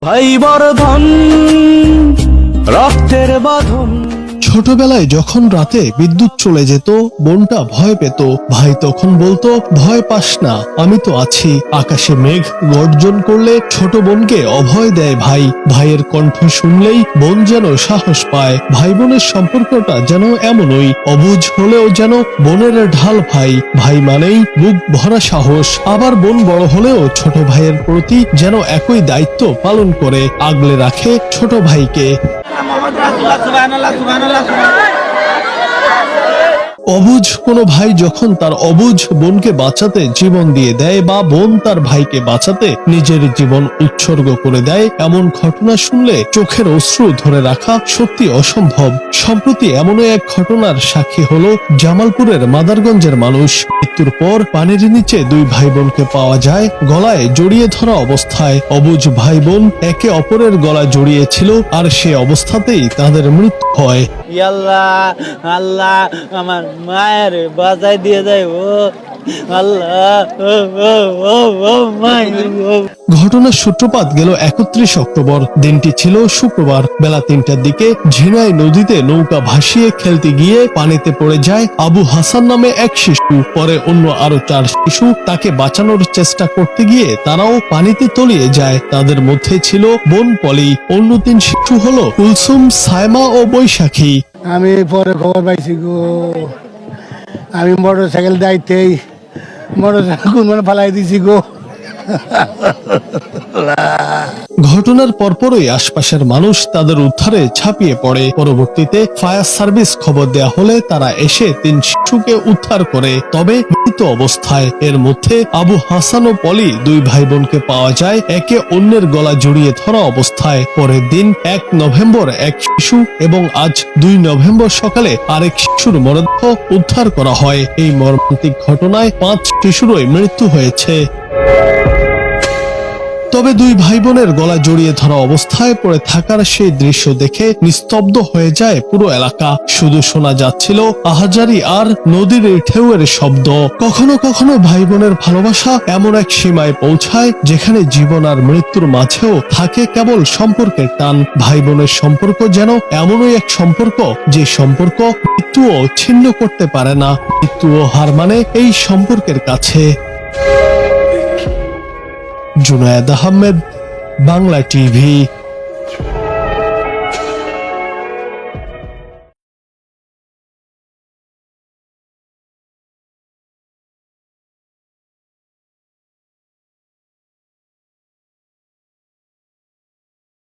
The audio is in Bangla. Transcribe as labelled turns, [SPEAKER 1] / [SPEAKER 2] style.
[SPEAKER 1] ভাই বর্ধন রক্তের বাঁধন।
[SPEAKER 2] ছোটবেলায় যখন রাতে বিদ্যুৎ চলে যেত, বোনটা ভয় পেত। ভাই তখন বলতো, ভয় পাস না, আমি তো আছি। আকাশে মেঘ গর্জন করলে ছোট বোনকে অভয় দেয় ভাই। ভাইয়ের কণ্ঠ শুনলেই বোন যেন সাহস পায়। ভাই বোনের সম্পর্কটা যেন এমনই, অবুঝ হলেও যেন বোনের ঢাল ভাই। ভাই মানেই বুক ভরা সাহস। আবার বোন বড় হলেও ছোট ভাইয়ের প্রতি যেন একই দায়িত্ব পালন করে, আগলে রাখে ছোট ভাইকে। অবুঝ কোনো ভাই যখন তার অবুঝ বোনকে বাঁচাতে জীবন দিয়ে দেয়, বা বোন তার ভাইকে বাঁচাতে নিজের জীবন উৎসর্গ করে দেয়, এমন ঘটনা শুনলে চোখের অশ্রু ধরে রাখা সত্যি অসম্ভব। সম্প্রতি এমনই এক ঘটনার সাক্ষী হলো জামালপুরের মাদারগঞ্জের মানুষ। মৃত্যুর পর পানির নিচে দুই ভাই বোনকে পাওয়া যায় গলায় জড়িয়ে ধরা অবস্থায়। অবুঝ ভাই বোন একে অপরের গলা জড়িয়েছিল, আর সে অবস্থাতেই তাদের মৃত্যু হয়।
[SPEAKER 3] আল্লাহ আল্লাহ আমার মায়ের বাজাই দিয়ে যায় ও আল্লাহ ও ও ও ও মাই ও।
[SPEAKER 2] ঘটনার সূত্রপাত গেল 31 অক্টোবর। দিনটি ছিল শুক্রবার। বেলা 3টার দিকে ঝিনাই নদীতে নৌকা ভাসিয়ে খেলতে গিয়ে পানিতে পড়ে যায় আবু হাসান নামে এক শিশু। পরে অন্য আরো 4 শিশু তাকে বাঁচানোর চেষ্টা করতে গিয়ে তারাও পানিতে তলিয়ে যায়। তাদের মধ্যে ছিল বোন পলি। অন্য 3 শিশু হলো কুলসুম, সায়মা ও বৈশাখী।
[SPEAKER 4] আমি পরে খবর পাইছি গো, আমি মোটরসাইকেল দাইতেই মোটরসাইকেল কোন ফালাই দিছি গো।
[SPEAKER 2] ঘটনার পরপরই আশপাশের মানুষ তাদের উদ্ধারে ঝাঁপিয়ে পড়ে। পরবর্তীতে ফায়ার সার্ভিস খবর দেয়া হলে তারা এসে 3 শিশুকে উদ্ধার করে, তবে মৃত অবস্থায়। এর মধ্যে আবু হাসান ও পলি দুই ভাই বোনকে পাওয়া যায় একে অন্যের গলা জড়িয়ে ধরা অবস্থায়। পরের দিন 1 নভেম্বর এক শিশু এবং আজ 2 নভেম্বর সকালে আরেক শিশুর মরদেহ উদ্ধার করা হয়। এই মর্মান্তিক ঘটনায় 5 শিশুরই মৃত্যু হয়েছে। তবে দুই ভাই বোনের গলা জড়িয়ে ধরা অবস্থায় পড়ে থাকার সেই দৃশ্য দেখে নিস্তব্ধ হয়ে যায় পুরো এলাকা। শুধু শোনা যাচ্ছিল আহাজারি আর নদীর ঢেউয়ের শব্দ। কখনো কখনো ভাই বোনের ভালোবাসা এমন এক সীমায় পৌঁছায় যেখানে জীবন আর মৃত্যুর মাঝেও থাকে কেবল সম্পর্কের টান। ভাই বোনের সম্পর্ক যেন এমনই এক সম্পর্ক যে সম্পর্ক মৃত্যুও ছিন্ন করতে পারে না। মৃত্যুও হার মানে এই সম্পর্কের কাছে। জুনায়েদ আহমেদ, বাংলা টিভি।